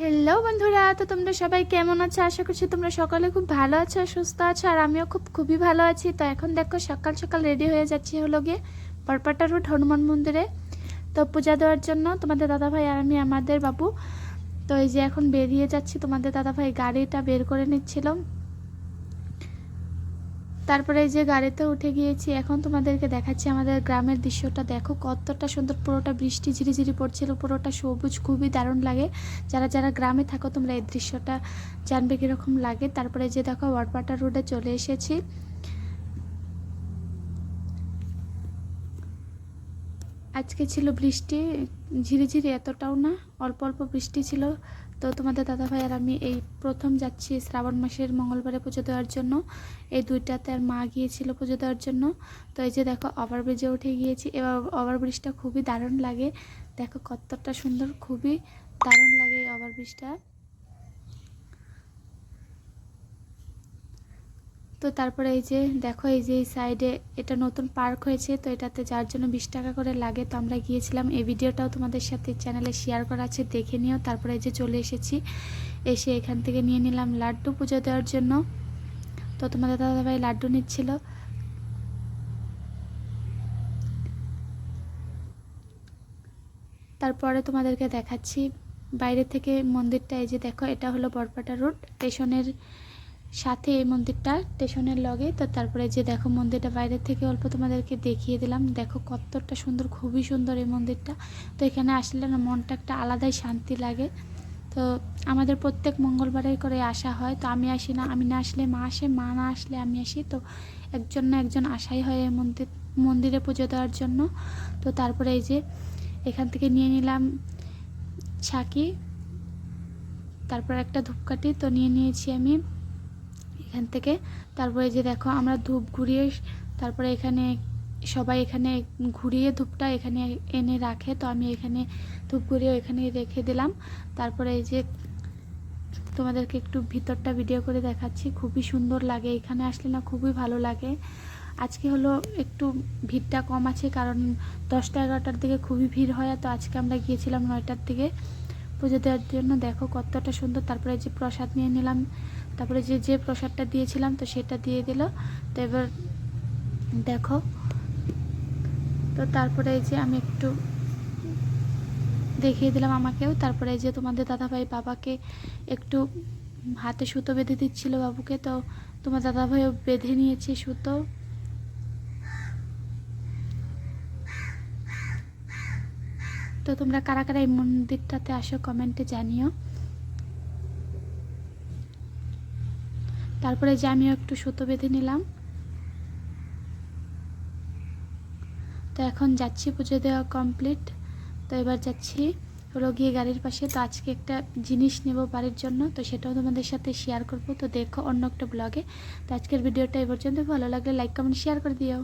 Hello বন্ধুরা, তো তোমরা সবাই কেমন আছো? আশা করছি তোমরা সকালে খুব ভালো আছো, সুস্থ আছো, আর আমিও খুবই ভালো আছি। তো এখন দেখো সকাল সকাল রেডি হয়ে যাচ্ছি হলো গিয়ে বরপাটা রোড হনুমান মন্দিরে তো পূজা দেওয়ার জন্য। তোমাদের দাদাভাই আর আমি আমাদের বাবু তো এই যে এখন বেরিয়ে যাচ্ছি। তোমাদের দাদাভাই গাড়িটা বের করে নিচ্ছিল, তারপরে এই যে গাড়িতে উঠে গিয়েছি। এখন তোমাদেরকে দেখাচ্ছি আমাদের গ্রামের দৃশ্যটা। দেখো কতটা সুন্দর, পুরোটা বৃষ্টি ঝিরিঝিরি পড়ছিল, পুরোটা সবুজ, খুবই দারুণ লাগে। যারা যারা গ্রামে থাকো তোমরা এই দৃশ্যটা জানবে কীরকম লাগে। তারপরে যে দেখো বরপাটা রোডে চলে এসেছি। আজকে ছিল বৃষ্টি ঝিরিঝিরি, এতটাও না, অল্প অল্প বৃষ্টি ছিল। তো তোমাদের দাদাভাই আর আমি এই প্রথম যাচ্ছি শ্রাবণ মাসের মঙ্গলবারে পুজো দেওয়ার জন্য। এই দুইটাতে আর মা গিয়েছিল পুজো দেওয়ার জন্য। তো এই যে দেখো ওভারব্রিজে উঠে গিয়েছি। এবার ওভারব্রিজটা খুবই দারুণ লাগে, দেখো কতটা সুন্দর, খুবই দারুণ লাগে এই ওভারব্রিজটা। তো তারপরে এই যে দেখো, এই যে এই সাইডে এটা নতুন পার্ক হয়েছে, তো এটাতে যাওয়ার জন্য 20 টাকা করে লাগে। তো আমরা গিয়েছিলাম, এই ভিডিওটাও তোমাদের সাথে চ্যানেলে শেয়ার করা আছে, দেখে নিও। তারপরে এই যে চলে এসেছি, এসে এখান থেকে নিয়ে নিলাম লাড্ডু পুজো দেওয়ার জন্য। তো তোমাদের দাদাভাই লাড্ডু নিচ্ছিল। তারপরে তোমাদেরকে দেখাচ্ছি বাইরে থেকে মন্দিরটা। এই যে দেখো, এটা হলো বরপাটা রোড স্টেশনের সাথে এই মন্দিরটা, স্টেশনের লগে। তো তারপরে যে দেখো মন্দিরটা বাইরে থেকে অল্প তোমাদেরকে দেখিয়ে দিলাম। দেখো কতটা সুন্দর, খুবই সুন্দর এই মন্দিরটা। তো এখানে আসলে না মনটা একটা আলাদাই শান্তি লাগে। তো আমাদের প্রত্যেক মঙ্গলবারে করে আসা হয়। তো আমি আসি না, আমি না আসলে মা আসে, মা না আসলে আমি আসি। তো একজন না একজন আসাই হয় এই মন্দিরে পুজো দেওয়ার জন্য। তো তারপরে এই যে এখান থেকে নিয়ে নিলাম ছাকি, তারপর একটা ধূপকাঠি তো নিয়ে নিয়েছি আমি এখান থেকে। তারপরে যে দেখো আমরা ধূপ ঘুরিয়ে, তারপরে এখানে সবাই এখানে ঘুরিয়ে ধূপটা এখানে এনে রাখে। তো আমি এখানে ধূপ ঘুরিয়ে এখানে রেখে দিলাম। তারপরে এই যে তোমাদেরকে একটু ভিতরটা ভিডিও করে দেখাচ্ছি, খুবই সুন্দর লাগে এখানে আসলে না, খুবই ভালো লাগে। আজকে হলো একটু ভিড়টা কম আছে, কারণ 10টা-11টার দিকে খুবই ভিড় হয়। তো আজকে আমরা গিয়েছিলাম 9টার দিকে পুজো দেওয়ার জন্য। দেখো কতটা সুন্দর। তারপরে যে প্রসাদ নিয়ে নিলাম, তারপরে যে প্রসাদটা দিয়েছিলাম তো সেটা দিয়ে দিল। তো এবার দেখো, তো তারপরে এই যে আমি একটু দেখিয়ে দিলাম আমাকেও। তারপরে এই যে তোমাদের দাদাভাই বাবাকে একটু হাতে সুতো বেঁধে দিচ্ছিল বাবুকে। তো তোমার দাদাভাইও বেঁধে নিয়েছে সুতো। তো তোমরা কারা কারা এই মন্দিরটাতে আসো কমেন্টে জানিও। তারপরে যে আমিও একটু সুতো বেঁধে নিলাম। তো এখন যাচ্ছি, পুজো দেওয়া কমপ্লিট। তো এবার যাচ্ছি হলো গিয়ে গাড়ির পাশে। তো আজকে একটা জিনিস নেব বাড়ির জন্য, তো সেটাও তোমাদের সাথে শেয়ার করব। তো দেখো অন্য একটা ব্লগে। তো আজকের ভিডিওটা এই পর্যন্ত, ভালো লাগলে লাইক কমেন্ট শেয়ার করে দিও।